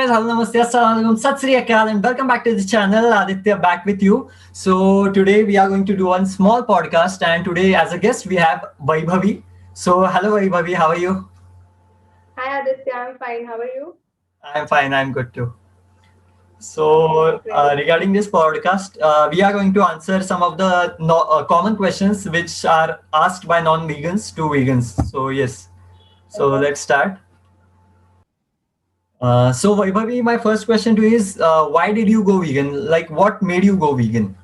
guys, hello, namaste, assalamu alaikum, sat sri akal, and welcome back to the channel. Aditya back with you. So today we are going to do one small podcast, and today as a guest we have Vaibhavi. So hello Vaibhavi, how are you? Hi Aditya, I'm fine. How are you? I'm fine, I'm good too. Okay, So great. regarding this podcast, we are going to answer some of the common questions which are asked by non-vegans to vegans. So yes, so Okay. let's start. So Vaibhavi, my first question to you is, why did you go vegan? Like, what made you go vegan?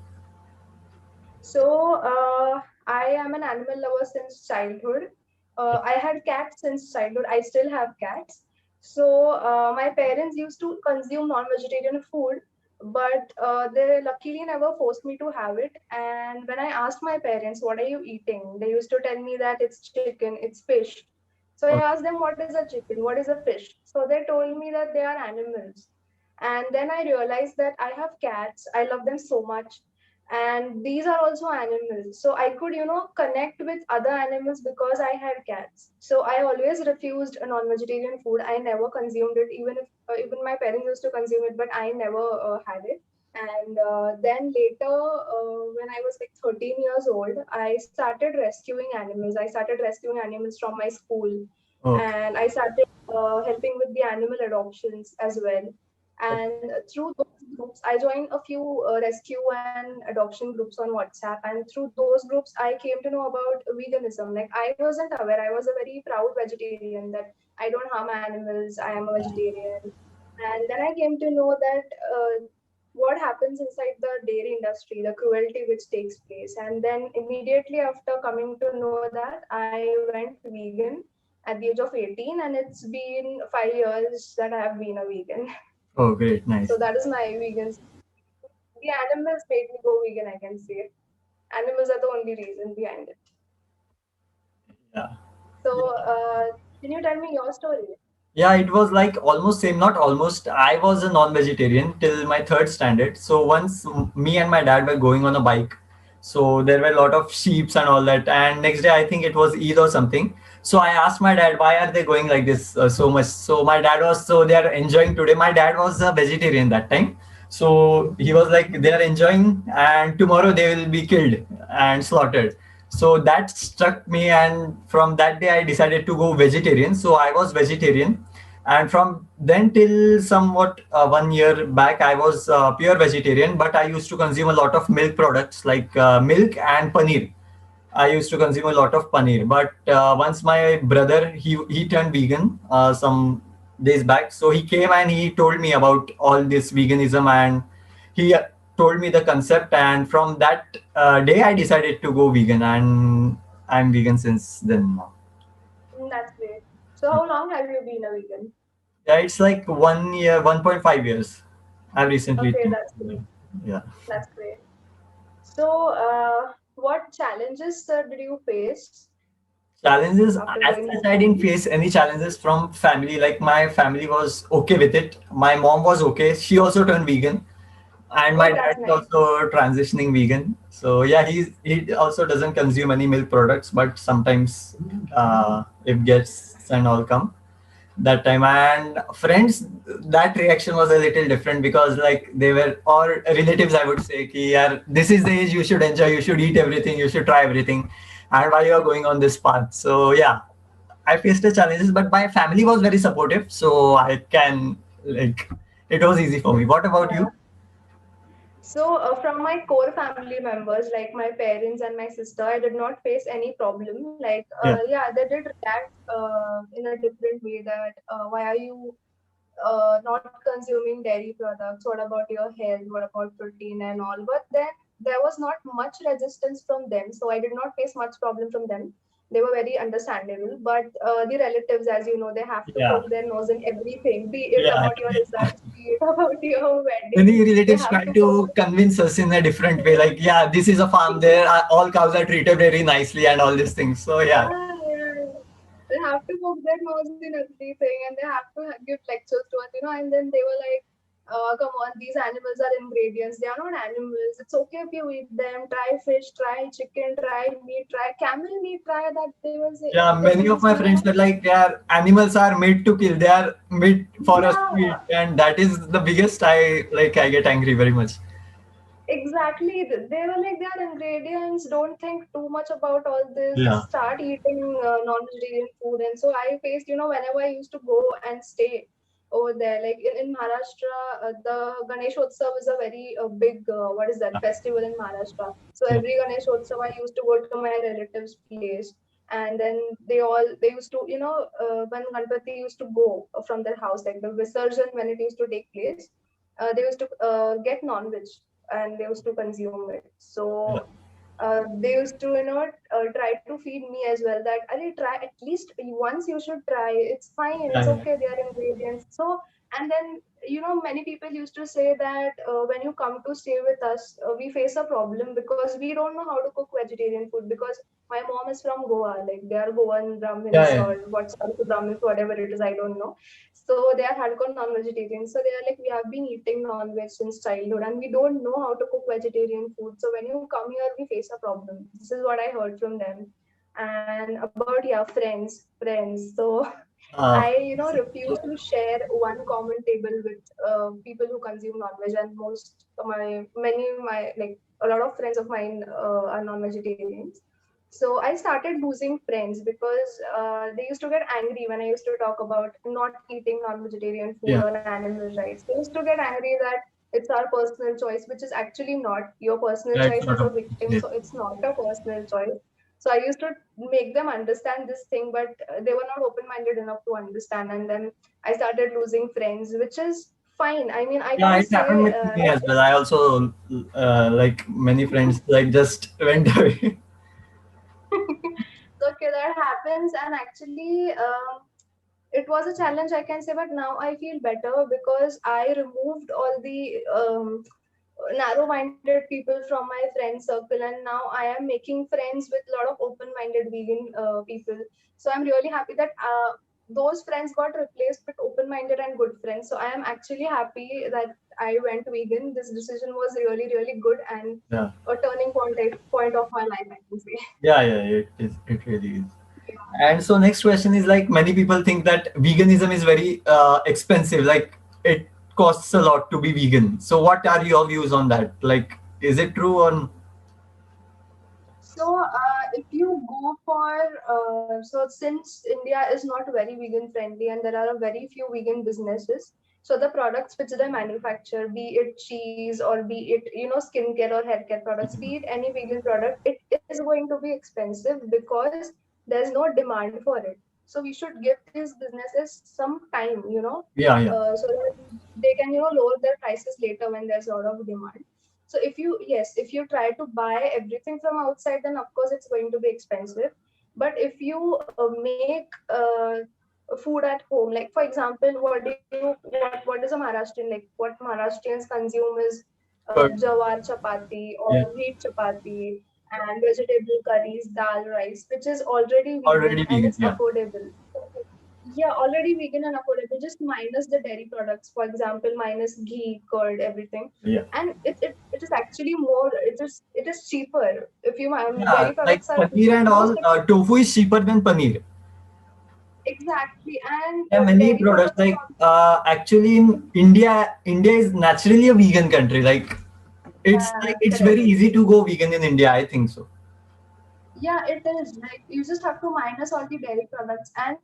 I am an animal lover since childhood. I had cats since childhood. I still have cats. My parents used to consume non-vegetarian food, but they luckily never forced me to have it. And when I asked my parents, "What are you eating?" they used to tell me that it's chicken, it's fish. So I asked them, "What is a chicken? What is a fish?" So they told me that they are animals. And then I realized that I have cats. I love them so much, and these are also animals, so I could connect with other animals because I had cats. So I always refused a non-vegetarian food. I never consumed it, even if even my parents used to consume it, but I never had it. And then later, when I was like 13 years old, I started rescuing animals. I started rescuing animals from my school, Okay. and I started helping with the animal adoptions as well. And through those groups, I joined a few rescue and adoption groups on WhatsApp. And through those groups, I came to know about veganism. Like, I wasn't aware. I was a very proud vegetarian that I don't harm animals. I am a vegetarian. And then I came to know that what happens inside the dairy industry, the cruelty which takes place. And then immediately after coming to know that, I went vegan at the age of 18, and it's been 5 years that I have been a vegan. Oh, great, So nice. that is my vegan. The animals made me go vegan, I can say. Animals are the only reason behind it. Yeah. So, can you tell me your story? Yeah, it was like almost same, not almost. I was a non-vegetarian till my third standard. So once me and my dad were going on a bike, so there were a lot of sheeps and all that. And next day, I think it was Eid or something. So I asked my dad, why are they going like this so much? So my dad was, so they are enjoying today. My dad was a vegetarian that time. So he was like, they are enjoying, and tomorrow they will be killed and slaughtered. So that struck me, and from that day I decided to go vegetarian. So I was vegetarian, and from then till somewhat 1 year back I was pure vegetarian, but I used to consume a lot of milk products like milk and paneer. I used to consume a lot of paneer, but once my brother he turned vegan some days back, so he came and he told me about all this veganism, and he told me the concept, and from that day I decided to go vegan, and I'm vegan since then now. That's great. So, how long have you been a vegan? Yeah, it's like 1 year, 1.5 years. I've recently Okay, turned that's great. vegan. Yeah. That's great. So, what challenges did you face Challenges after as going such, I vegan? didn't face any challenges from family. Like my family was okay with it. My mom was okay. She also turned vegan, and my Oh, dad that's is nice. also transitioning vegan. So yeah, he also doesn't consume any milk products, but sometimes if guests and all come that time, and friends, that reaction was a little different because like they were, or relatives I would say ki, yaar, this is the age you should enjoy, you should eat everything, you should try everything, and why you are going on this path. So yeah, I faced the challenges, but my family was very supportive, so I can, like, it was easy for me. What about you? Yeah. So, from my core family members, like my parents and my sister, I did not face any problem. Like, Yeah. yeah, they did react in a different way that why are you not consuming dairy products? What about your health? What about protein and all? But then there was not much resistance from them, so I did not face much problem from them. They were very understandable. But the relatives, as you know, they have to Yeah. poke their nose in everything, be it Yeah. about your results, be it about your wedding. Many They relatives have try to poke. to convince us in a different way, like, yeah, this is a farm, there all cows are treated very nicely and all these things. So yeah. Yeah, yeah. They have to poke their nose in everything, and they have to give lectures to us, and then they were like, Come on, these animals are ingredients. They are not animals. It's okay if you eat them. Try fish, try chicken, try meat, try camel meat, try that. They will say Yeah, they many of used my to, friends were like, yeah, animals are made to kill. They are made for us to eat, yeah, and that is the biggest. I get angry very much. exactly. They were like, they are ingredients. Don't think too much about all this. Yeah, Just start eating non-vegetarian food. And so I faced, whenever I used to go and stay over there, like in Maharashtra, the Ganesh Utsav is a very big, what is that, festival in Maharashtra. So yeah, every Ganesh Utsav, I used to go to my relatives' place. And then they used to, when Ganpati used to go from their house, like the Visarjan, when it used to take place, they used to get non-veg and they used to consume it. yeah, So they used to, try to feed me as well. That I try at least once. You should try. It's fine. It's yeah, okay. They are ingredients. So and then many people used to say that when you come to stay with us, we face a problem because we don't know how to cook vegetarian food because my mom is from Goa. Like they are Goan yeah, Brahmins yeah. or what's Brahmins, whatever it is. I don't know. So they are hardcore non-vegetarian. So they are like, we have been eating non-veg since childhood and we don't know how to cook vegetarian food. So when you come here, we face a problem. This is what I heard from them. And about, yeah, friends. So Uh, I, refuse to share one common table with people who consume non-veg, and many of my, like a lot of friends of mine are non-vegetarians. So I started losing friends because they used to get angry when I used to talk about not eating non-vegetarian food yeah, or animal rights. They used to get angry that it's our personal choice, which is actually not your personal that's choice not as a a victim. yeah. So it's not a personal choice. So I used to make them understand this thing, but they were not open-minded enough to understand. And then I started losing friends, which is fine. I mean, I Yeah, can't it happened say with me as well. I also like many friends like just went away. so okay, that happens. And actually, it was a challenge, I can say, but now I feel better because I removed all the narrow-minded people from my friend circle, and now I am making friends with a lot of open-minded vegan people. So I'm really happy that those friends got replaced with open-minded and good friends. So I am actually happy that I went vegan. This decision was really, really good and Yeah, a turning point of my life, I can say. yeah, yeah. It is. It really is. And so next question is like many people think that veganism is very expensive. Like it costs a lot to be vegan. So what are your views on that? Like, is it true or So, if you go for, so since India is not very vegan friendly and there are a very few vegan businesses, so the products which they manufacture, be it cheese or be it, skincare or haircare products, be it any vegan product, it is going to be expensive because there's no demand for it. So we should give these businesses some time, yeah, yeah, so that they can, lower their prices later when there's a lot of demand. So if you try to buy everything from outside, then of course it's going to be expensive. But if you make food at home, like for example, what is a Maharashtrian, like what Maharashtrians consume is but jawar chapati or yeah, wheat chapati and vegetable curries, dal rice, which is already vegan already and vegan. it's Yeah, affordable. Yeah, already vegan and affordable, just minus the dairy products, for example, minus ghee, curd, everything. yeah, And it is actually more, it is cheaper. If you yeah. dairy Like products are paneer and almost all. Tofu is cheaper than paneer. exactly, and Yeah, many dairy products products like actually in India, India is naturally a vegan country. Like it's very correct. easy to go vegan in India. I think so. Yeah, it is. Like you just have to minus all the dairy products, and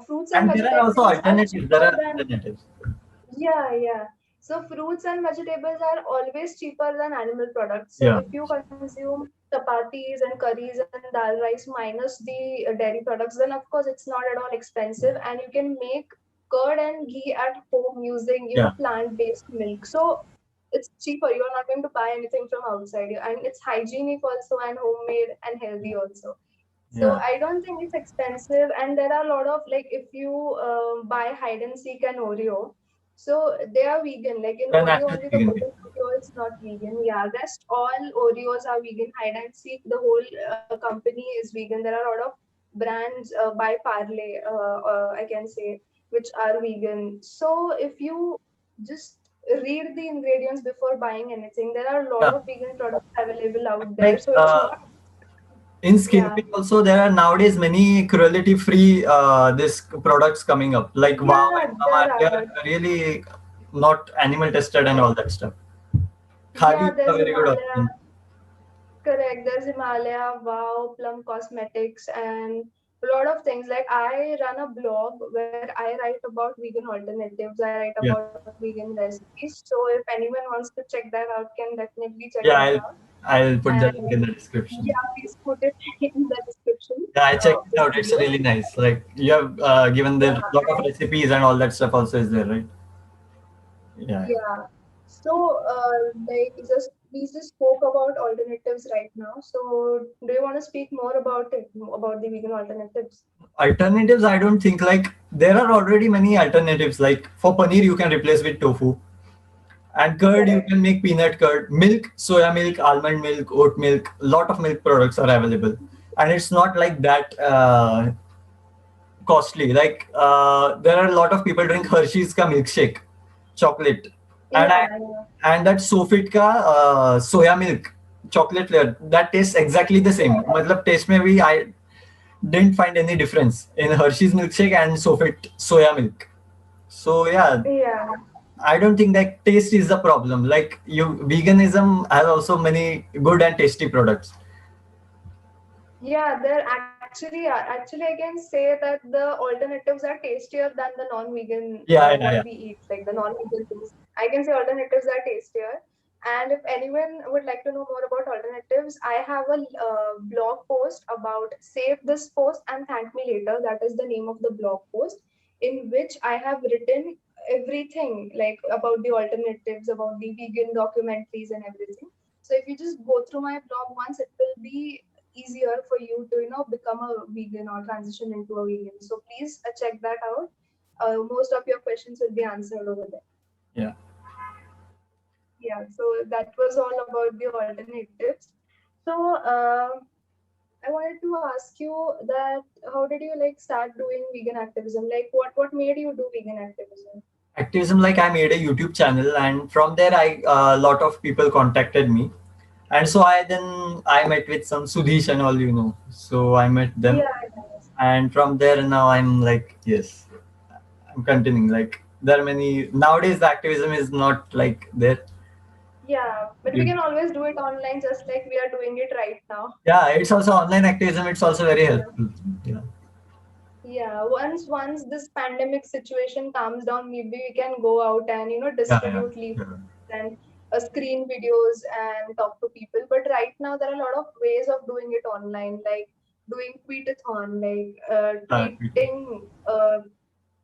fruits and And there are also vegetables are alternatives. There cheaper are than. alternatives. Yeah, yeah. So fruits and vegetables are always cheaper than animal products. So Yeah, if you consume chapatis and curries and dal rice minus the dairy products, then of course it's not at all expensive, and you can make curd and ghee at home using yeah, plant-based milk. So it's cheaper. You're not going to buy anything from outside, and it's hygienic also and homemade and healthy also. So yeah. I don't think it's expensive, and there are a lot of, like, if you buy hide and seek and Oreo, so they are vegan. Like in They're Oreo, naturally only the vegan. golden Oreo is not vegan. Yeah, rest all Oreos are vegan. Hide and seek, the whole company is vegan. There are a lot of brands by Parle, I can say, which are vegan. So if you just read the ingredients before buying anything. There are a lot Yeah. of vegan products available out there, Like so it's not. in Yeah, skincare also there are nowadays many cruelty free this products coming up like Wow yeah, and Mama. there They are. are really not animal tested and all that stuff. Khadi Yeah, is a there's very good Himalaya. option. Correct. There's Himalaya, Wow, Plum Cosmetics, and a lot of things. Like I run a blog where I write about vegan alternatives. I write Yeah, about vegan recipes. So if anyone wants to check that out, can definitely check that yeah, out. I'll put the link And in the yeah, description. please put it in the description Yeah, I of checked it this out. It's video. really nice. Like you have given Yeah, there a lot of recipes and all that stuff also is there, right? Yeah. yeah. So, like, we just spoke about alternatives right now. So, do you want to speak more about it, about the vegan alternatives? Alternatives, I don't think like there are already many alternatives. Like for paneer, you can replace with tofu. And curd, you Correct. can make peanut curd, milk, soya milk, almond milk, oat milk. Lot of milk products are available, and it's not like that costly. Like there are a lot of people drink Hershey's ka milkshake, chocolate, Yeah, and I yeah. and that Sofit ka soya milk chocolate flavor that tastes exactly the same. मतलब taste में भी I didn't find any difference in Hershey's milkshake and Sofit soya milk. So yeah, Yeah, I don't think that taste is the problem. Like you, veganism has also many good and tasty products. yeah. They're actually, I can say that the alternatives are tastier than the non-vegan Yeah, yeah, what yeah. we eat, like the non-vegan things. I can say alternatives are tastier. And if anyone would like to know more about alternatives, I have a blog post about save this post and thank me later. That is the name of the blog post in which I have written everything like about the alternatives, about the vegan documentaries and everything. So if you just go through my blog once, it will be easier for you to become a vegan or transition into a vegan. So please check that out. Most of your questions will be answered over there. Yeah. Yeah, so that was all about the alternatives. So I wanted to ask you that how did you like start doing vegan activism? Like what made you do vegan activism? Activism, like I made a YouTube channel, and from there, I a lot of people contacted me, and so I met with some Sudhish and all, you know. So I met them, Yeah, and from there now I'm like, yes, I'm continuing. Like there are many nowadays. The activism is not like there. yeah, but we You, can always do it online, just like we are doing it right now. yeah, it's also online activism. It's also very helpful. Yeah, Yeah, once this pandemic situation calms down, maybe we can go out and yeah, yeah. distribute leaflets Yeah. and screen videos and talk to people. But right now there are a lot of ways of doing it online, like doing tweetathon, like tweeting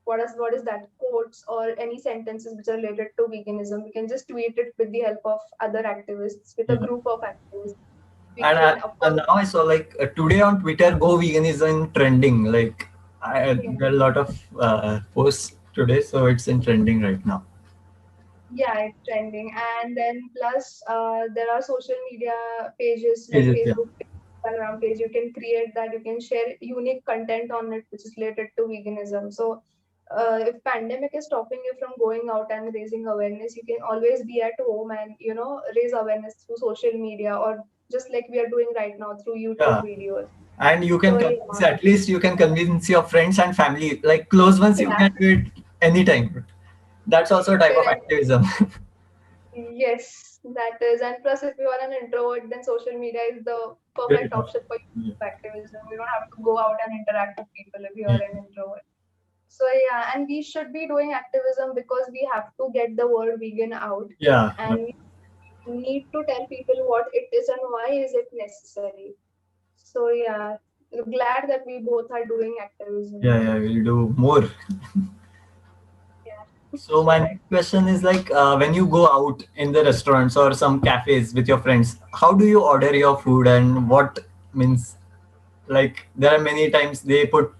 what is that quotes or any sentences which are related to veganism. We can just tweet it with the help of other activists, with a Yeah. group of activists. We And, can and now I saw like today on Twitter, go vegan is in trending. Like I got a lot of posts today, so it's in trending right now. Yeah, it's trending. And then plus there are social media pages like Pages, yeah, Facebook page, Instagram page. You can create that. You can share unique content on it which is related to veganism. So if pandemic is stopping you from going out and raising awareness, you can always be at home and raise awareness through social media or just like we are doing right now through YouTube yeah. videos. And you can So convince, at least you can convince your friends and family, like close ones. You yeah, can do it anytime. That's also a type of correct. activism. Yes, that is. And plus, if you are an introvert, then social media is the Very perfect good. option for you Yeah. for activism. You don't have to go out and interact with people if you are Yeah. an introvert. So, yeah, and we should be doing activism because we have to get the word vegan out Yeah. and we need to tell people what it is and why is it necessary. So, yeah, glad that we both are doing activism. Yeah. Yeah. We'll do more. Yeah, So my next question is like when you go out in the restaurants or some cafes with your friends, how do you order your food and what means like there are many times they put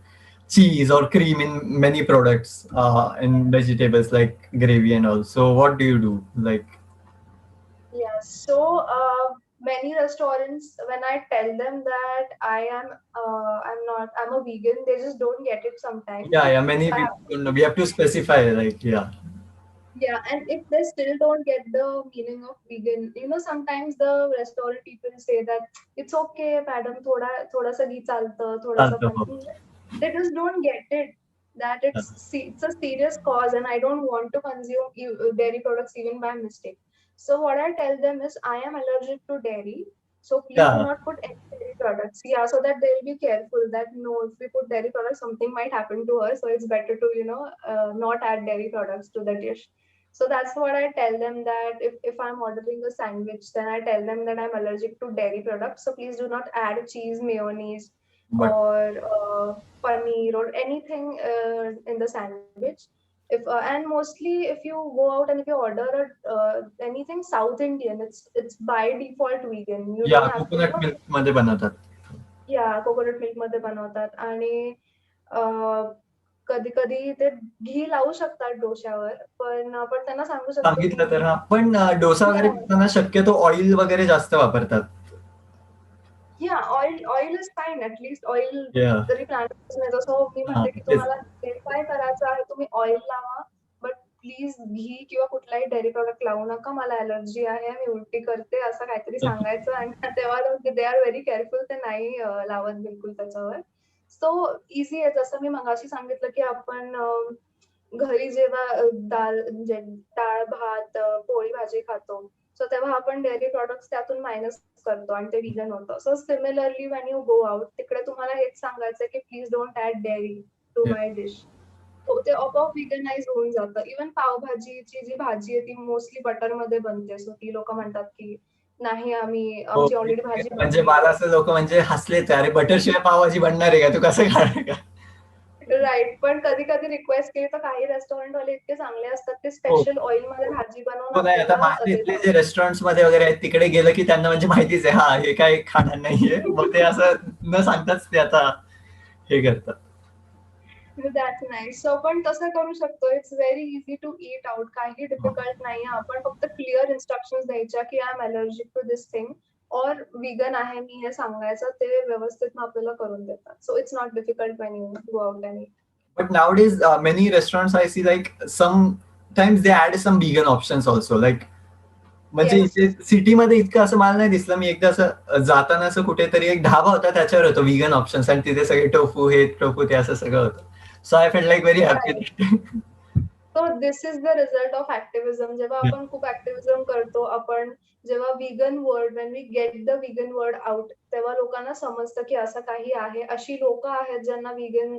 cheese or cream in many products in vegetables like gravy and all. So what do you do? Like yeah. So many restaurants, when I tell them that I'm a vegan, they just don't get it sometimes. yeah, yeah, many So I people have don't know. We have to specify like yeah. Yeah, and if they still don't get the meaning of vegan, sometimes the restaurant people say that it's okay, madam, thoda sa ghee chalta, thoda sa चालतं. हो. they just don't get it that it's a serious cause, and I don't want to consume dairy products even by mistake. So what I tell them is I am allergic to dairy, so please do Yeah, not put any dairy products. Yeah, so that they'll be careful that no, if we put dairy products, something might happen to her. So it's better to not add dairy products to the dish. So that's what I tell them, that if I'm ordering a sandwich, then I tell them that I'm allergic to dairy products. So please do not add cheese, mayonnaise, but or paneer or anything in the sandwich. If and mostly if you go out and if you order anything South Indian, it's by default vegan. You या don't have to, coconut milk मध्ये बनवतात. yeah, coconut milk मध्ये बनवतात आणि कधी कधी ते घी लावू शकतात डोश्यावर, पण पण त्यांना सांगू शकतो की सांगितलं तर हा. पण डोसा वगैरे yeah, करताना शक्यतो ऑइल वगैरे जास्त वापरतात. yeah, oil is fine, at least oil या जरी प्लांट नाही, जसं मी हां, म्हणते की तेच. तुम्हाला जे काय करायचं आहे तुम्ही ऑइल लावा, बट प्लीज घी किंवा कुठलाही डेअरी प्रॉडक्ट लावू नका, मला अलर्जी आहे, मी उलटी करते, असं काहीतरी सांगायचं. आणि तेव्हा दे आर व्हेरी केअरफुल, ते नाही लावत बिलकुल त्याच्यावर. सो इझी आहे. जसं मी मगाशी सांगितलं की आपण घरी जेव्हा दाल म्हणजे डाळ भात पोळी भाजी खातो, सो तेव्हा आपण डेअरी प्रॉडक्ट्स त्यातून मायनस करतो आणि ते व्हीगन होतं. So similarly when you go out, तिकडे तुम्हाला हेच सांगायचं की please don't add dairy to my dish. हो, ते आपोआप व्हीगनाइज होऊन जातं. इव्हन पावभाजीची जी भाजी आहे ती मोस्टली बटरमध्ये बनते. सो ती लोकं म्हणतात की नाही, आम्ही हो, आमची ऑलरेडी भाजी म्हणजे बनली मला आहे. असं लोक म्हणजे हसलेच, अरे बटर शिवाय पावभाजी बनणार आहे का, तू कसं खाणार का. राइट. पण कधी-कधी रिक्वेस्ट केली तर काही रेस्टॉरंटवाले इतके चांगले असतात, ते हो. स्पेशल ऑइलमध्ये भाजी बनवून हो, नाही आता आपल्याला माझे इथले देतात. जे रेस्टॉरंट्स मध्ये वगैरे आहेत तिकडे गेलं की त्यांना म्हणजे माहितीच आहे, हा हे काय खाणार नाहीये, मग ते असं न सांगताच ते आता हे करतात. That's nice. सो आपण तसं करू शकतो. It's very easy to eat out. काही हो. डिफिकल्ट नाहीये. आपण फक्त क्लिअर इन्स्ट्रक्शन्स द्यायच्या की I am allergic to this thing और व्हीगन आहे मी हे सांगायचं. ते व्यवस्थित मग आपल्याला करून देतात. So it's not difficult when you go out and eat. But nowadays, many restaurants I see like sometimes they add some vegan options also. Like म्हणजे येस. इथे सिटीमध्ये इतकं असं मला नाही दिसलं. मी एकदा असं जाताना असं कुठेतरी एक ढाबा होता त्याच्यावर होतं व्हीगन ऑप्शन्स आणि तिथे सगळे टोफू हे टोफू ते असं सगळं होतं. So I felt like very happy. Right. So this is the result of activism. जेव्हा आपण खूप ऍक्टिव्हिझम करतो, आपण जेव्हा vegan word, when we get the vegan word out, तेव्हा लोकांना समजतं की असं काही आहे. अशी लोकं आहेत ज्यांना व्हीगन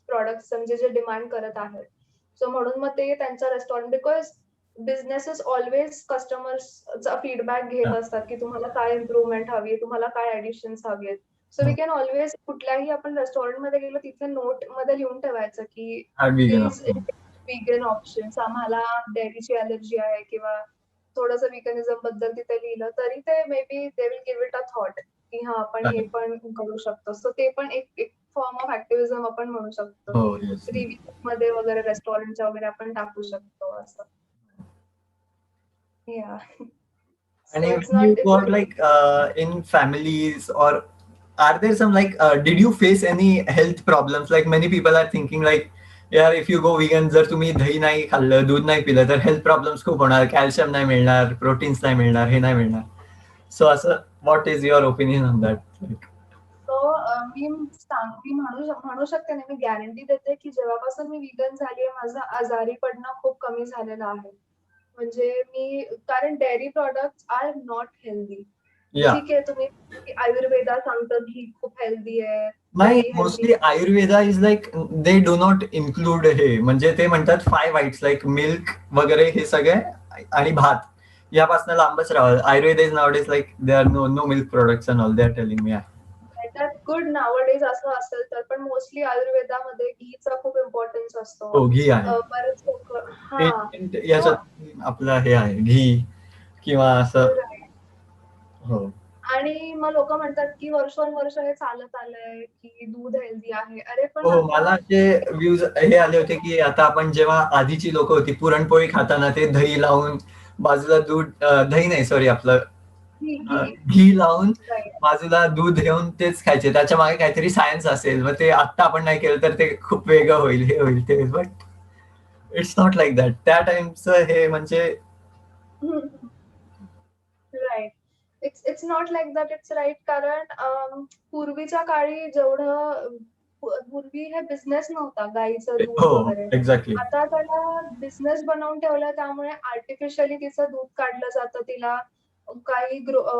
प्रॉडक्ट्स म्हणजे जे डिमांड करत आहेत. सो म्हणून मग ते त्यांच्या रेस्टॉरंट, बिकॉज बिझनेसेस ऑलवेज कस्टमर्सचा फीडबॅक घेत असतात की तुम्हाला काय इम्प्रुव्हमेंट हवी आहे, तुम्हाला काय ऍडिशन्स हवी आहेत. सो वी कॅन ऑलवेज कुठल्याही आपण रेस्टॉरंटमध्ये गेलो तिथे नोट मध्ये लिहून ठेवायचं की vegan please option. Vegan options, आम्हाला डेअरीची अलर्जी आहे किंवा थोडंसं व्हीगनिझम बद्दल तिथे लिहिलं तरी ते may be they will give it a thought की हा आपण हे पण करू शकतो. सो ते पण एक एक फॉर्म ऑफ ऍक्टिव्हिझम आपण म्हणू शकतो हो, की येस. रिव्ह्यू मध्ये वगैरे रेस्टॉरंटच्या वगैरे आपण टाकू शकतो असं. या. And so it's when you not go it's out like in families, or are there some like did you face any health problems? Like many people are thinking like, yeah, if you go vegan, जर तुम्ही दही नाही खाल्लं, दूध नाही पिलं तर health problems खूप होणार, कॅल्शियम नाही मिळणार, प्रोटीन्स नाही मिळणार, हे नाही मिळणार. सो असं what is your opinion on that? So मी म्हणू शकते ना, मी गॅरंटी देते की जेव्हापासून मी व्हीगन झालीये, माझं आजारी पडणं खूप कमी झालेलं आहे. म्हणजे मी, कारण dairy products are not healthy. या ठीक आहे, तुम्ही आयुर्वेदा सांगतं घी खूप हेल्दी आहे, नाही, दही healthy. Mostly Ayurveda is like they do not include हे, म्हणजे ते म्हणतात 5 वाईट्स लाईक मिल्क वगैरे हे सगळे आणि भात यापासून लांबच राहावं. Ayurveda is nowadays like they are no milk products and all they are telling me. त्यात गुड नावडेज असं असेल तर, पण मोस्टली आयुर्वेदामध्ये घीचा खूप इम्पॉर्टन्स असतो. हो, घी आहे. बरेच लोक, हा. एन्शंट सो याच्यात आपलं हे आहे घी किंवा असं. हो. आणि मग लोक म्हणतात की वर्षोनवर्ष हे चालत आलंय की दूध हेल्दी आहे. अरे पण हो, आता मला असे व्ह्यूज हे आले होते की आता आपण जेव्हा आधीची लोक होती पुरणपोळी खाताना ते दही लावून बाजूला दूध, दही नाही सॉरी आपलं घी घी घी लावून राईट. बाजूला दूध घेऊन तेच खायचे. त्याच्या मागे काहीतरी सायन्स असेल, मग ते आता आपण नाही केलं तर ते खूप वेगळं होईल, हे होईल ते, but it's not like that. त्या टाइमचं हे म्हणजे right. It's not like that, it's right. कारण पूर्वीच्या काळी जेवढं पूर्वी हे बिझनेस नव्हता गाईचं दूध हो, वगैरे. एक्झॅक्टली. आता त्याला बिझनेस बनवून ठेवला, त्यामुळे आर्टिफिशियली तिचं दूध काढलं जातं. तिला काही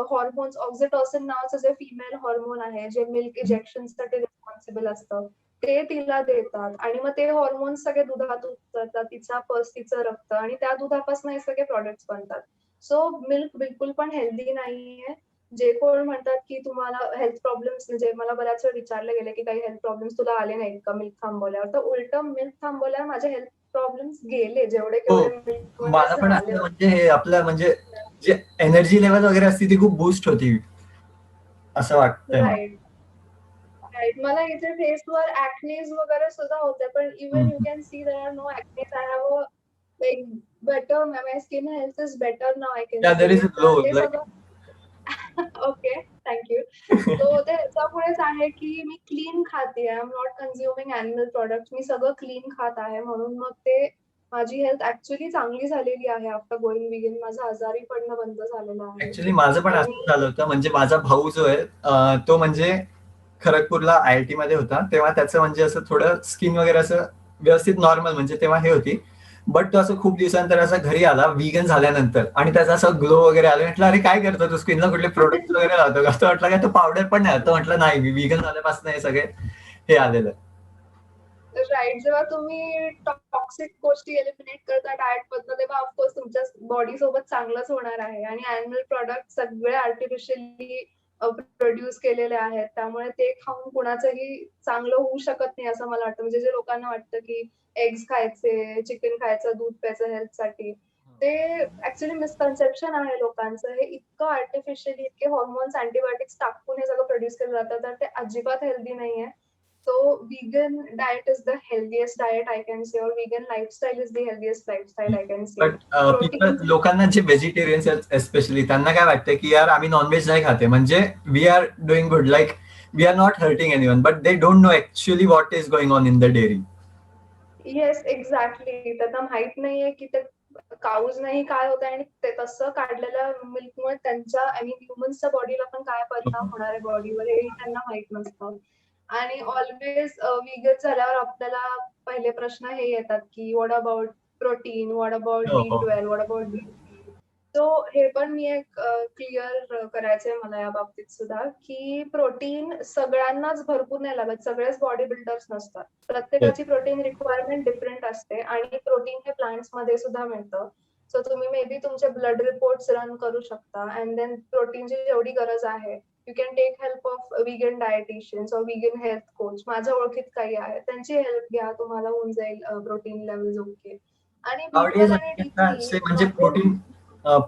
हॉर्मोन्स, ऑक्सिटॉसिन नावाचं जे फिमेल हॉर्मोन आहे, जे मिल्क इंजेक्शनसाठी रिस्पॉन्सिबल असतं, ते तिला देतात. आणि मग ते हॉर्मोन्स सगळे दुधात उतरतात, तिचा पस, तिचं रक्त, आणि त्या दुधापासून हे सगळे प्रॉडक्ट्स बनतात. सो मिल्क बिलकुल पण हेल्दी नाहीये. जे कोण म्हणतात की तुम्हाला हेल्थ प्रॉब्लेम्स, म्हणजे मला बऱ्याच वेळा विचारले गेले की काही हेल्थ प्रॉब्लेम्स तुला आले नाहीत का मिल्क थांबवल्यावर, तर उलट मिल्क थांबवल्यावर माझे हेल्थ प्रॉब्लेम्स गेले, जेवढे हो, केवढे मिल्क मध्ये मला पण झाले असं होते. म्हणजे हे आपलं म्हणजे जे एनर्जी लेवल वगैरे असते ती खूप बूस्ट होती, असं वाटतंय मला. राईट. राईट. मला इथे फेसवर ऍक्नेज वगैरे सुद्धा होते, पण even you hmm. Can see there are no acnes. I have a like better, my skin health is better now, I can yeah dare say. Is glow तर हे लाईक. सगळं ओके, थँक्यू. सो ते याच्यामुळेच आहे की मी clean खाते. I am not consuming animal products. मी सगळं क्लीन खात आहे, म्हणून मग ते माझी हेल्थ ऍक्च्युली चांगली झालेली आहे. आफ्टर गोइंग विगन माझं आजारी पडणं बंद झालेलं आहे. ऍक्च्युली माझं पण असंच आणि झालं होतं. म्हणजे माझा भाऊ जो आहे तो म्हणजे खरगपूरला IIT मध्ये होता, तेव्हा त्याचं म्हणजे असं थोडं स्किन वगैरे असं व्यवस्थित नॉर्मल म्हणजे तेव्हा हे होती. बट तो असं खूप दिवसानंतर असं घरी आला व्हीगन झाल्यानंतर, आणि त्याचा असं ग्लो वगैरे आला. म्हटलं अरे काय करतो तू, स्किनला कुठले प्रोडक्ट वगैरे लावतो का? तो म्हटलं काय, तो पावडर पण नाही. तो म्हटलं नाही, मी व्हीगन झाल्यापासून हे सगळे हे आलेलं. राईट. जेव्हा तुम्ही टॉक्सिक गोष्टी एलिमिनेट करता डाएट मधनं, तेव्हा ऑफकोर्स तुमच्या बॉडी सोबत चांगलंच होणार आहे. आणि अॅनिमल प्रॉडक्ट सगळे आर्टिफिशियली प्रोड्यूस केलेले आहेत, त्यामुळे ते खाऊन कुणाचंही चांगलं होऊ शकत नाही असं मला वाटतं. म्हणजे जे लोकांना वाटतं की एग्स खायचे, चिकन खायचं, दूध प्यायचं हेल्थसाठी, ते ऍक्च्युली मिसकन्सेप्शन आहे लोकांचं. हे इतकं आर्टिफिशियली, इतके हॉर्मोन्स, अँटीबायोटिक्स टाकून हे सगळं प्रोड्यूस केलं जातं, तर ते अजिबात हेल्दी नाहीये. So vegan diet is the healthiest diet I can say, or vegan lifestyle is the healthiest lifestyle I can say. But people, Proteins. लोकांना जे व्हेजिटेरियन्स आहेत एस्पेशली, त्यांना काय वाटतं की यार आम्ही नॉनव्हेज नाही खाते म्हणजे we are doing good, like we are not hurting anyone, but they don't know actually what is going on in the dairy. Yes, exactly. त्यांना माहित नाहीये की ते काऊज नाही काय होतं, आणि ते तसं काढलेल्या मिल्कमुळे त्यांच्या, आय मीन ह्युमन्सच्या बॉडीला पण काय परिणाम होणार आहे बॉडीवर, हेही त्यांना माहित नसतं. आणि ऑलवेज विगत झाल्यावर आपल्याला पहिले प्रश्न हे येतात की what about protein, what about हो, हो. B12, what about B3. सो हे पण मी एक क्लिअर करायचंय मला या बाबतीत सुद्धा, की प्रोटीन सगळ्यांनाच भरपूर नाही लागत. सगळेच बॉडी बिल्डर्स नसतात. Yes. प्रत्येकाची प्रोटीन रिक्वायरमेंट डिफरंट असते, आणि प्रोटीन हे प्लांट्स मध्ये सुद्धा मिळतं. सो तुम्ही मे बी तुमचे ब्लड रिपोर्ट्स रन करू शकता, अँड देन प्रोटीनची जेवढी गरज आहे, you can take help of vegan dieticians और विगन हेल्थ कोच. माझ्या ओळखीत काही आहे, त्यांची हेल्प घ्या, तुम्हाला होऊन जाईल प्रोटीन लेवल्स ओके. आणि Nowadays B12 आणि असे D3 म्हणजे मध्ये.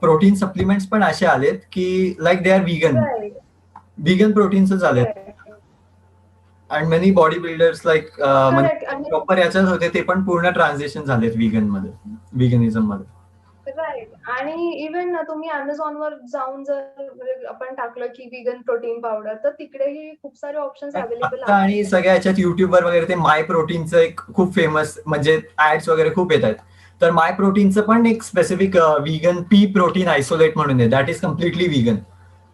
प्रोटीन सप्लिमेंट्स पण असे आलेत की like they are vegan, right. Vegan प्रोटीन्सच आलेत. Correct. And many body builders like म्हणजे करेक्ट. आणि प्रॉपर याच्यात होते ते पण पूर्ण ट्रान्झिशन झालेत व्हीगन मध्ये, व्हीगनिझम मध्ये. राईट. आणि इव्हन तुम्ही Amazonवर जाऊन जर आपण टाकलं की विगन प्रोटीन पावडर, तर तिकडेही खूप सारे ऑप्शन्स अवेलेबल आता आणि आहेत. सगळ्या याच्यात युट्यूबवर वगैरे ते माय प्रोटीनचं एक खूप फेमस म्हणजे ऍड्स वगैरे खूप येत आहेत. तर माय प्रोटीनचं पण एक specific vegan pea protein isolate म्हणून आहे, that is completely vegan.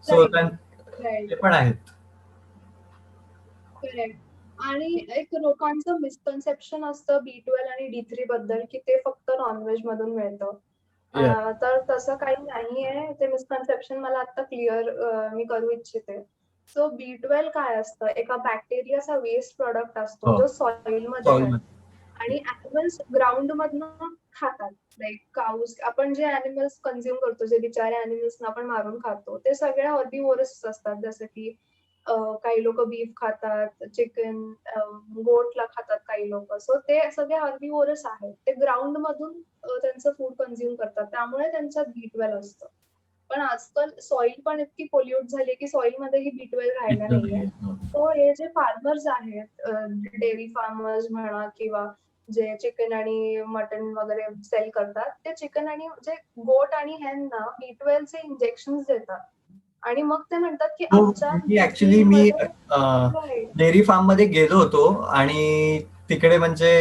So right. ते राईट. पण आहेत. करेक्ट. आणि एक लोकांचं मिसकन्सेप्शन असतं B12 आणि D3 बद्दल, की ते फक्त नॉनव्हेज मधून मिळतं. Yeah. तर तसं काही नाहीये. ते मिसकन्सेप्शन मला आता क्लिअर मी करू इच्छिते. सो B12 काय असतं? एका बॅक्टेरियाचा वेस्ट प्रॉडक्ट असतो, हो, जो सॉइल मध्ये सॉइल मिळतो. मध्ये. आणि ॲनिमल्स ग्राउंड मधनं खातात. लाईक काऊज, आपण जे ॲनिमल्स कन्झ्युम करतो, जे बिचारे ॲनिमल्सना आपण मारून खातो, ते सगळे हर्बिव्होरस असतात. जसं की काही लोक बीफ खातात, चिकन, गोटला खातात काही लोक. सो ते सगळे हर्बिव्होरस आहेत. ते ग्राउंड मधून त्यांचं फूड कन्झ्युम करतात, त्यामुळे त्यांच्यात B12 असतं. पण आजकाल सॉइल पण इतकी पोल्यूट झाली की सॉइल मध्येही B12 राहिला इथं नाहीये. नाहीये. हो. सो हे जे फार्मर्स आहेत, डेअरी फार्मर्स म्हणा, किंवा जे चिकन आणि मटन वगैरे सेल करतात, ते चिकन आणि जे गोट आणि हेनना B12 चे इंजेक्शन देतात. आणि मग ते म्हणतात की हो, आमच्या मी ऍक्च्युली मी फीडमध्ये. डेअरी फार्म मध्ये गेलो होतो आणि तिकडे म्हणजे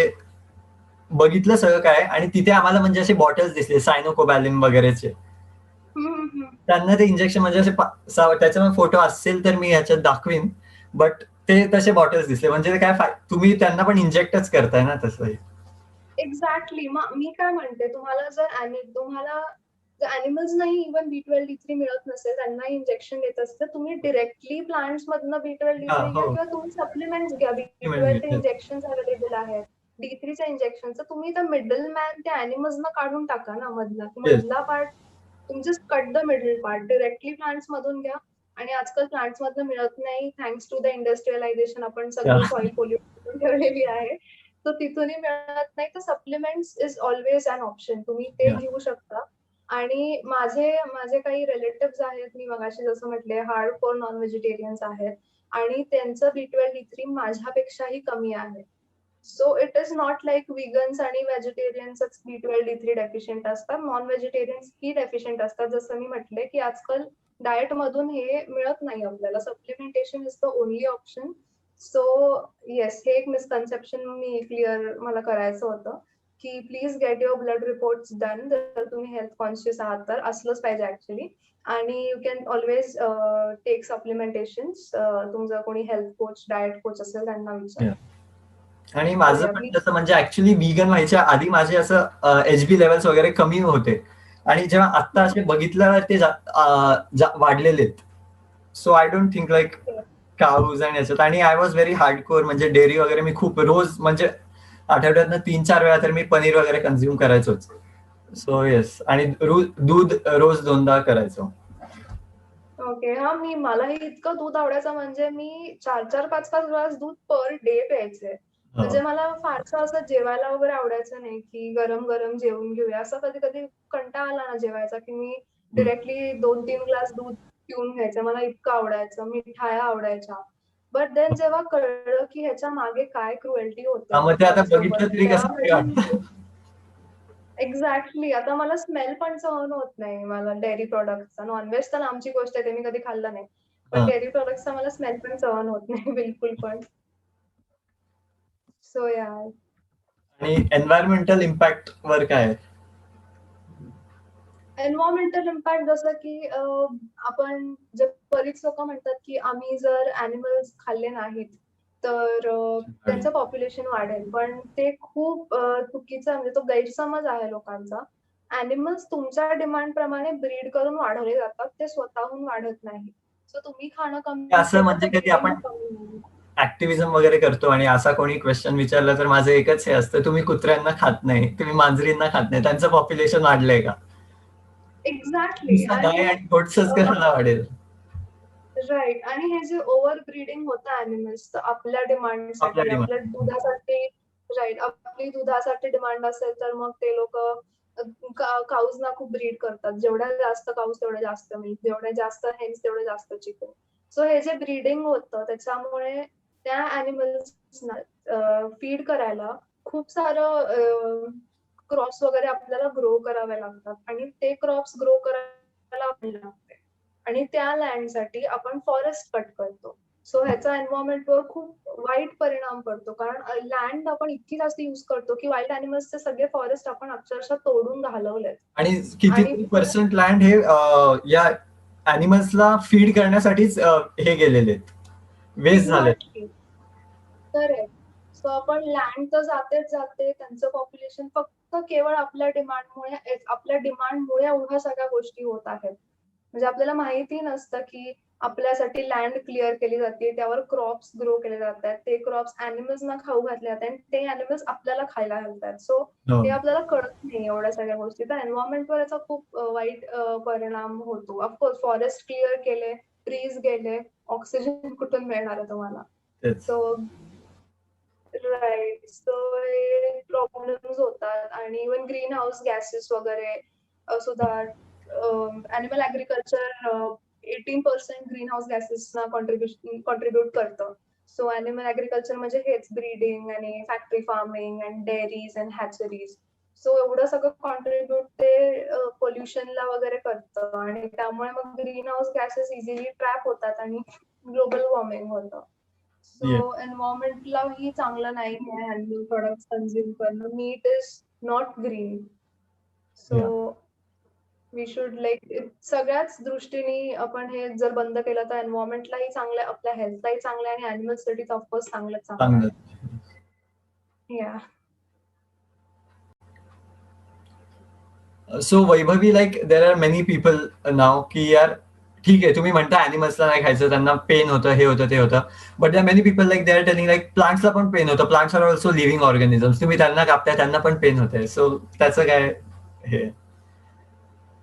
बघितलं सगळं काय, आणि तिथे आम्हाला म्हणजे असे बॉटल्स दिसले सायनोकोबॅलिन वगैरेचे. त्यांना ते इंजेक्शन म्हणजे असे त्याच्यामध्ये फोटो असेल तर मी ह्याच्यात दाखवीन, बट ते तसे बॉटल्स दिसले. म्हणजे ते काय तुम्ही त्यांना पण इंजेक्टच करताय ना तसं. एक्झॅक्टली. मग मी काय म्हणते, तुम्हाला जर अॅनिमल्स नाही इव्हन B12 D3 मिळत नसेल, त्यांना इंजेक्शन देत असेल, तर तुम्ही डिरेक्टली प्लांट्स मधनं B12 हा, D3 घ्या हो. किंवा तुम्ही सप्लिमेंट्स घ्या. B12 चे इंजेक्शन अवेलेबल आहेत, D3 चे इंजेक्शन. तर तुम्ही त्या मिडल मॅन त्या अॅनिमल्स काढून टाका ना मधला. येस. मधला पार्ट तुम्ही just cut the middle part, directly plants मधून घ्या. आणि आजकाल प्लांट्स मधनं मिळत नाही, थँक्स टू द इंडस्ट्रियलायझेशन आपण सगळी सॉइल पोल्युशन ठेवलेली आहे. तर तिथूनही मिळत नाही, तर supplements is always on option. तुम्ही ते घेऊ शकता. आणि माझे माझे काही रिलेटिव्ह आहेत, मी मगाशी जसं म्हटले हार्ड कोर नॉन व्हेजिटेरियन्स आहेत, आणि त्यांचं B12 D3 माझ्यापेक्षाही कमी आहे. So it is not like vegans आणि व्हेजिटेरियन्सच B12 D3 डेफिशियंट असतात, नॉन व्हेजिटेरियन्स ही डेफिशियंट असतात. जसं मी म्हटले की आजकाल डाएट मधून हे मिळत नाही आपल्याला, supplementation is the only option. So yes, हे एक मिसकन्सेप्शन मी क्लिअर मला करायचं होतं की please get your blood reports done. जर तुम्ही हेल्थ कॉन्शियस आहात तर असलंच पाहिजे ऍक्च्युली. आणि you can always take supplementation. तुमचं कोणी हेल्थ कोच डाएट कोच असेल त्यांना विचार. आणि So माझं yeah, पण please. तसं म्हणजे ऍक्च्युली व्हीगन व्हायच्या आधी माझे असं HB लेवल्स वगैरे कमी होते, आणि जेव्हा आता असे बघितल्यावर ते वाढलेले आहेत. So I don't think like cows आणि याच्यात. आणि आय वॉज व्हेरी हार्डकोर, म्हणजे डेअरी वगैरे मी खूप रोज म्हणजे आठवड्यातनं 3-4 वेळा तर मी पनीर वगैरे कन्झ्युम करायचोच. सो येस, आणि दूध रोज 2दा करायचो. ओके. हा, मलाही इतकं दूध आवडायचं, म्हणजे मी 4-4, 5-5 ग्लास दूध पर डे प्यायचे. म्हणजे मला फारसं असं जेवायला वगैरे आवडायचं नाही की गरम गरम जेवून घेऊया. असं कधी कधी कंटाळा आला ना जेवायचा की मी डिरेक्टली 2-3 ग्लास दूध पिऊन घ्यायचं. मला इतकं आवडायचं, मिठाया आवडायच्या. बट देन जेव्हा कळलं की ह्याच्या मागे काय क्रुएल्टी होते मग ते आता डॉग्स बघितलं सोबत, तरी तेव्हा कसं तरी माझी वाटतं. एक्झॅक्टली. आता मला स्मेल पण सहन होत नाही मला डेअरी प्रॉडक्टचा. नॉनव्हेज तर आमची गोष्ट आहे, ते मी कधी खाल्लं नाही. पण हा. डेअरी प्रॉडक्टचा मला स्मेल पण सहन होत नाही बिलकुल पण. सो या. आणि एन्व्हायरमेंटल इम्पॅक्ट वर काय आहे? एन्व्हायरमेंटल इम्पॅक्ट जसं की आपण जे बरीच लोक म्हणतात की आम्ही जर अॅनिमल्स खाल्ले नाहीत तर त्यांचं पॉप्युलेशन वाढेल, पण ते खूप चुकीचं, म्हणजे तो गैरसमज आहे लोकांचा. अॅनिमल्स तुमच्या डिमांड प्रमाणे ब्रीड करून वाढवले जातात, ते स्वतःहून वाढत नाही. सो तुम्ही खाणं कमी असं केलं म्हणजे तर कधी ब्रीडिंग आपण कमी होईल. ऍक्टिव्हिजम वगैरे करतो आणि असा कोणी क्वेश्चन विचारला तर माझं एकच हे असतं, तुम्ही कुत्र्यांना खात नाही, तुम्ही मांजरींना खात नाही, त्यांचं पॉप्युलेशन वाढलंय का? एक्झॅक्टली. नुसतं गाय आणि आणि गोट्सच कशाला वाढेल? राईट. आणि हे जे ओव्हर ब्रीडिंग होतं अॅनिमल्सचं आपल्या आपल्या डिमांडसाठी, आपल्या डिमांड. दुधासाठी. राईट. आपली दुधासाठी डिमांड असेल तर मग ते लोक काऊजना खूप ब्रीड करतात. जेवढ्या जास्त काऊस तेवढे जास्त मिल्क, जेवढे जास्त हेन्स तेवढे जास्त चिकन. सो हे जे ब्रीडिंग होतं त्याच्यामुळे त्या अॅनिमल्सना फीड करायला खूप सारं क्रॉप्स वगैरे आपल्याला ग्रो करावे लागतात, आणि ते क्रॉप्स ग्रो करायला आपल्याला लागते. आणि त्या लँडसाठी आपण फॉरेस्ट कट करतो. सो ह्याचा एन्व्हायरमेंटवर खूप वाईट परिणाम पडतो, कारण लँड आपण इतकी जास्त युज करतो की वाईल्ड अॅनिमल्सचे सगळे फॉरेस्ट आपण अक्षरशः तोडून घालवलेत. आणि आणि कितीतरी पर्सेंट लँड हे या अॅनिमल्सला फीड करण्यासाठीच हे गेलेले आहेत, वेस्ट झाले. एक्झॅक्टली. करेक्ट. सो आपण लँड तर जातेच जाते, त्यांचं पॉप्युलेशन फक्त केवळ आपल्या डिमांडमुळे एवढ्या सगळ्या गोष्टी होत आहेत. म्हणजे आपल्याला माहिती नसतं की आपल्यासाठी लँड क्लिअर केली जाते, त्यावर क्रॉप्स ग्रो केले जातात, ते क्रॉप्स अॅनिमल्सना खाऊ घातले जातात आणि ते अॅनिमल्स आपल्याला खायला घालतात. सो हे आपल्याला कळत नाही एवढ्या सगळ्या गोष्टी. तर एन्व्हायरमेंटवर याचा खूप वाईट परिणाम होतो. ऑफकोर्स फॉरेस्ट क्लिअर केले, ट्रीज गेले, ऑक्सिजन कुठून मिळणार आहे तुम्हाला? तेच. सो राईट. सो हे प्रॉब्लेम्स होतात. आणि इव्हन ग्रीन हाऊस गॅसेस वगैरे सुद्धा अॅनिमल ऍग्रीकल्चर 18% ग्रीन हाऊस गॅसेसना कॉन्ट्रीब्युट करतं. सो अॅनिमल ऍग्रीकल्चर म्हणजे हेच ब्रीडिंग आणि factory farming and dairies and hatcheries. So एवढं सगळं कॉन्ट्रीब्युट ते पोल्युशनला वगैरे करतं, आणि त्यामुळे मग green house gases easily trap होतात आणि ग्लोबल वॉर्मिंग होतं. सो एन्व्हायरमेंटलाही चांगलं नाही आहे अॅनिमल प्रॉडक्ट्स कन्झ्युम करणं. Meat is not green. So we should like सगळ्याच दृष्टीने आपण हे जर बंद केलं तर एन्व्हायरमेंटलाही चांगलं आहे, आपल्या हेल्थलाही चांगलं आहे आणि अॅनिमल्ससाठी तर ऑफकोर्स चांगलं आहे. Yeah so Vaibhavi, like there are many people नाव की यार ठीक आहे तुम्ही म्हणता अॅनिमल्सला नाही खायचं, त्यांना पेन होतं, हे होतं, ते होतं, but there many people like they are telling like प्लांट्सला पण पेन होतं, plants are also living organisms, तुम्ही त्यांना कापताय त्यांना पण पेन होतंय, सो त्याचं काय हे?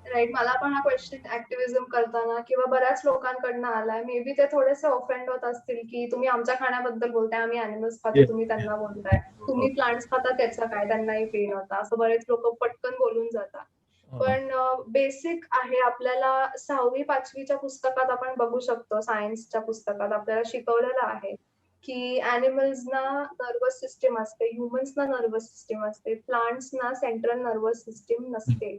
राईट. मला पण हा क्वेश्चन ऍक्टिव्हिझम करताना किंवा बऱ्याच लोकांकडनं आलाय. मे बी ते थोडेसे ऑफेंड होत असतील की तुम्ही आमच्या खाण्याबद्दल बोलताय, आम्ही अॅनिमल्स खातो, तुम्ही त्यांना बोलताय, तुम्ही प्लांट्स खाता त्याचा काय, त्यांनाही पेन होता, असं बरेच लोक पटकन बोलून जातात. पण बेसिक आहे, आपल्याला 6वी-5वीच्या पुस्तकात आपण बघू शकतो, सायन्सच्या पुस्तकात आपल्याला शिकवलेलं आहे की अॅनिमल्सना नर्वस सिस्टीम असते, ह्युमन्सना नर्वस सिस्टीम असते, प्लांट्सना सेंट्रल नर्वस सिस्टीम नसते.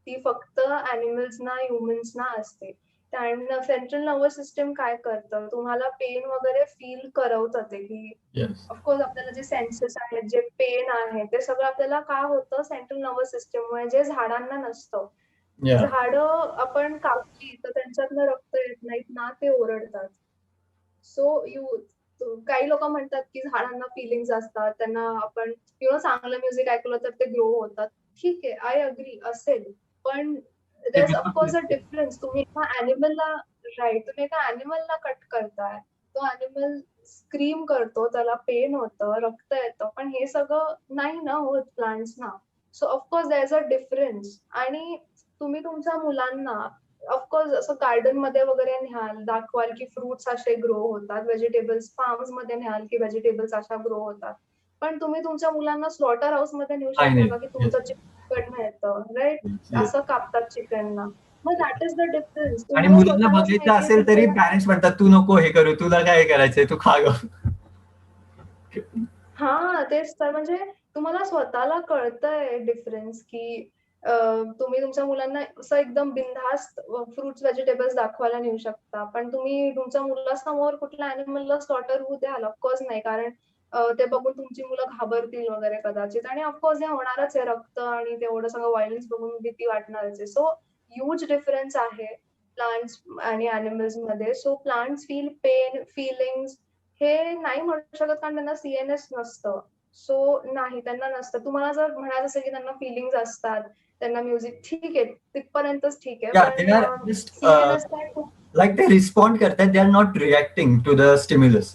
ती फक्त अॅनिमल्सना, ह्युमन्सना असते. त्यांना सेंट्रल नर्वस सिस्टीम काय करतं, तुम्हाला पेन वगैरे फील करवतं ते, की ऑफकोर्स आपल्याला जे सेन्सेस आहेत, जे पेन आहे, ते सगळं आपल्याला का होतं, सेंट्रल नर्वस सिस्टीममुळे, जे झाडांना नसतं. झाडं आपण कापली तर त्यांच्यातनं रक्त येत नाहीत ना, ते ओरडतात. सो काही लोक म्हणतात की झाडांना फिलिंग्स असतात, त्यांना आपण चांगलं म्युझिक ऐकलं तर ते ग्रो होतात. ठीक आहे, आय अग्री असेल, पण there is of course a difference. तुम्ही एका अॅनिमलला तुम्ही एका अॅनिमलला कट करताय, तो अॅनिमल स्क्रीम करतो, त्याला पेन होतं, रक्त येतं, पण हे सगळं नाही ना होत प्लांट्सना. So of course there is a difference. आणि तुम्ही तुमच्या मुलांना ऑफकोर्स असं गार्डन मध्ये वगैरे न्याल, दाखवाल की फ्रुट्स असे ग्रो होतात, व्हेजिटेबल्स फार्म्स मध्ये न्याल की व्हेजिटेबल्स अशा ग्रो होतात, पण तुम्ही तुमच्या मुलांना स्लॉटर हाऊस मध्ये नेऊ शकता का की तुमचं चिकन येतं, राईट? असं कापतात चिकनना. मग दॅट इज द डिफरन्स. आणि तुम्हाला मुलांना स्वतःलाच बघायचं माहितीये असेल तरी तुमच्या. पॅरेंट्स म्हणतात तू नको हे करू, तुला काय करायचंय, तू खा ग. हा तेच तर, म्हणजे तुम्हाला स्वतःला कळतंय डिफरन्स की तुम्ही तुमच्या मुलांना असं एकदम बिनधास्त फ्रुट्स व्हेजिटेबल्स दाखवायला नेऊ शकता, पण तुम्ही तुमच्या मुलासमोर कुठल्या अॅनिमलला स्लॉटर होऊ द्याल? ऑफकोर्स नाही, कारण ते बघून तुमची मुलं घाबरतील वगैरे कदाचित, आणि ऑफकोर्स हे होणारच आहे, रक्त आणि तेवढं सगळं व्हायलन्स बघून भीती वाटणारच आहे. सो ह्यूज डिफरन्स आहे प्लांट्स आणि अॅनिमल्स मध्ये. So plants feel pain, feelings हे नाही म्हणू शकत, कारण त्यांना सीएनएस नसतं. सो नाही, त्यांना नसतं. तुम्हाला जर म्हणायचं असेल की त्यांना फिलिंग्स असतात, त्यांना म्युझिक, ठीक आहे, तिथपर्यंतच ठीक आहे, Yeah, they are पण just सीएनएस काय खूप. like they respond करतात, they are not reacting to the stimulus.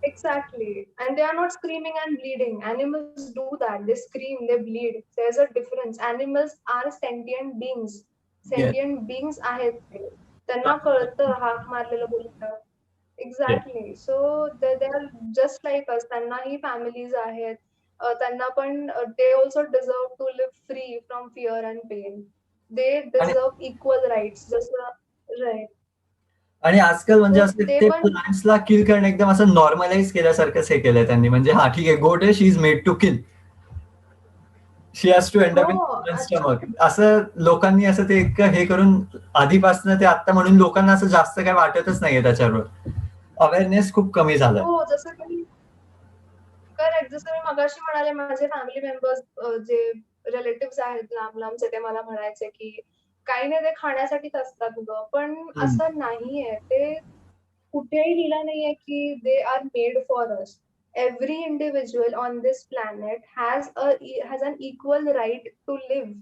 Exactly. And they are not screaming and bleeding. Animals do that. They scream, they bleed. There's a difference. Animals are sentient beings. Yes. Sentient beings आहेत ते. त्यांना कळतं हाक मारलेलं बोलतं. Yes. Exactly. So they are just like us. त्यांनाही फॅमिलीज आहेत. त्यांना पण they also deserve to live free from fear and pain. They आणि डिझर्व इक्वल राईट्स. जसं राईट. आणि आजकाल म्हणजे सो असं ते ते पण. प्लांट्सला किल करणं एकदम असं नॉर्मलाइज केल्यासारखंच हे केलंय त्यांनी, म्हणजे हा ठीक आहे, गोट आहे, she is made to kill, she has to end हो. अप इन अच्छा. स्टमक, असं लोकांनी असं ते इतकं हे करून आधीपासून ते आता, म्हणून लोकांना असं जास्त काय वाटतच नाहीये त्याच्यावर, अवेअरनेस खूप कमी झालाय. हो, जसं की करेक्ट. जसं मी मगाशी म्हणाले, माझे फॅमिली मेंबर्स जे रिलेटिव्हज आहेत लांब लांबचे, ते मला म्हणायचे की काही नाही, ते खाण्यासाठीच असतात गं. पण असं नाहीये. ते कुठेही लिहिलं नाहीये की they are made for us. Every individual on this planet has an equal right to live.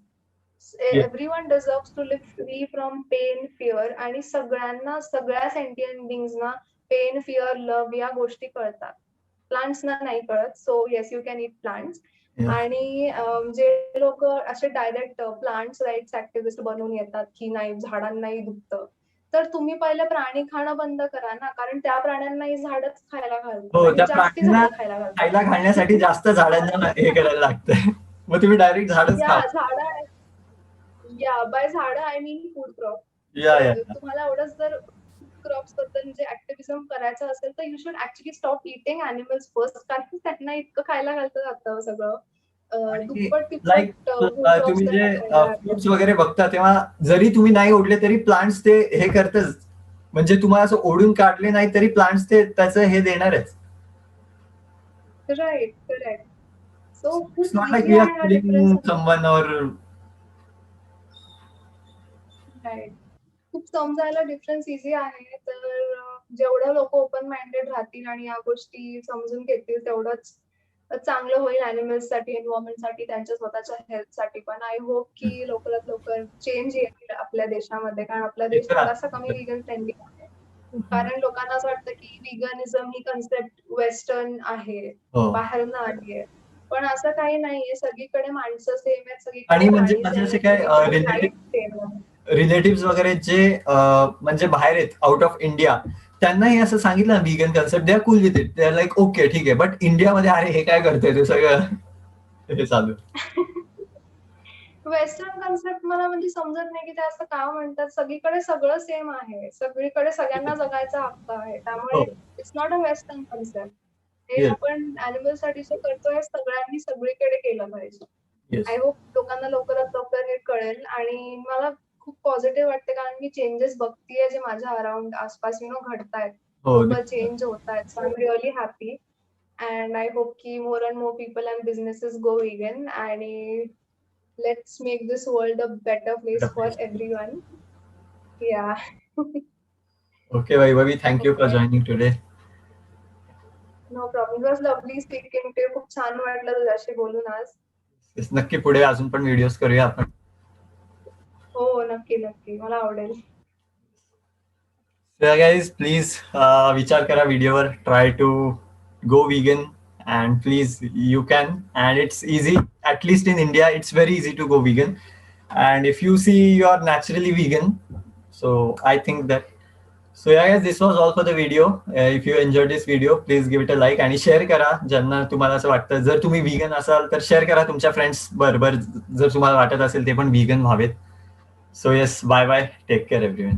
Everyone deserves to live free from pain, fear, आणि सगळ्यांना, सगळ्या सेंटियंट बिंग्सना पेन, फिअर, लव्ह या गोष्टी कळतात. प्लांट्सना नाही कळत. So yes, you can eat plants. आणि जे लोक असे डायरेक्ट प्लांट्स राईट्स ऍक्टिव्हिस्ट बनून येतात की नाही झाडांनाही दुखतं, तर तुम्ही पहिले प्राणी खाणं बंद करा ना, कारण त्या प्राण्यांनाही झाडच खायला घालतात हो, आणि त्या जास्ती प्राण्यांना झाडं खायला घालतात. खायला घालण्यासाठी जास्त झाडांना हे करायला लागतंय. मग तुम्ही डायरेक्ट झाडच या खा. झाडं, या बाय झाडं आय मीन फूड क्रॉप. या या तुम्हाला एवढंच जर क्रॉप्स बद्दल म्हणजे ऍक्टिव्हिझम करायचं असेल, तर you should actually stop eating animals first, कारण त्यांना इतकं खायला घालतं जातं सगळं. आणि दुप्पट लाईक तिप्पट फूड क्रॉप्स तुम्ही जे त्यांना खायला घालतात. फ्रुट्स वगैरे बघता, तेव्हा जरी तुम्ही नाही ओढले तरी प्लांट्स ते हे करतच, म्हणजे तुम्हाला असं ओढून काढले नाही तरी प्लांट्स ते त्याचं हे देणारच. Right, correct. सो इट्स खूप not like easy we are आहे हा killing difference. Someone or right. खूप समजायला डिफरन्स इझी आहे. तर जेवढं लोक ओपन माइंडेड राहतील आणि या गोष्टी समजून घेतील तेवढंच चांगलं होईल अॅनिमल्ससाठी, एन्व्हायरमेंटसाठी, त्यांच्या स्वतःच्या हेल्थसाठी पण. आय होप की लवकरात लवकर चेंज येईल आपल्या देशामध्ये, कारण आपला ते देश तर थोडासा कमी आहे. व्हिगन फ्रेंडली आहे. कारण लोकांना असं वाटतं की व्हिगनिझम ही कन्सेप्ट वेस्टर्न आहे, हो. बाहेरनं आली आहे. पण असं काही नाहीये. सगळीकडे माणसं सेम आहेत, सगळीकडे आणि म्हणजे प्राणी माझे सेम असे आहेत, काय सगळीकडे लाईफ सेम आहे. रिलेटिव्ह वगैरे जे म्हणजे बाहेर आहेत आउट ऑफ इंडिया, त्यांनाही असं सांगितलं ना vegan concept, they are cool with it, they are like okay ठीक आहे. बट इंडियामध्ये अरे हे काय करतंय ते सगळं हे चालू. वेस्टर्न कन्सेप्ट मला म्हणजे समजत नाही की ते असं का म्हणतात. सगळीकडे सगळं सेम आहे. सगळीकडे सगळ्यांना जगायचा हक्क आहे. त्यामुळे हो. It's not a western concept. हे येस. आपण अॅनिमलसाठी जे करतोय सगळ्यांनी सगळीकडे केलं पाहिजे. येस. आय होप लोकांना लवकरात लवकर हे कळेल आणि मला खूप पॉझिटिव्ह वाटते कारण मी चेंजेस बघतीये जे माझ्या अराउंड आसपास घडतायत. हो. लोक चेंज होत आहेत. So I am really happy and I hope की more and more people and businesses go vegan आणि let's make this world a better place for everyone. Yeah. Okay Vaibhavi, thank you for Okay. Joining today. No problem. It was lovely speaking to you. खूप छान वाटलं तुझ्याशी बोलून आज. नक्की पुढे अजून पण व्हिडिओज करूया आपण. हो, नक्की नक्की. मला आवडेल. गाईज प्लीज विचार करा व्हिडिओवर, try to go vegan and please you can, and it's easy, at least in India it's very easy to go vegan. And if you see you are naturally vegan, so I think that, so yeah guys, this was all for the video. If you enjoyed this video, please give it a like आणि share करा ज्यांना तुम्हाला असं वाटतं. जर तुम्ही vegan असाल तर शेअर करा तुमच्या फ्रेंड्स बरोबर, जर तुम्हाला वाटत असेल ते पण vegan व्हावेत. So yes, bye bye, take care everyone.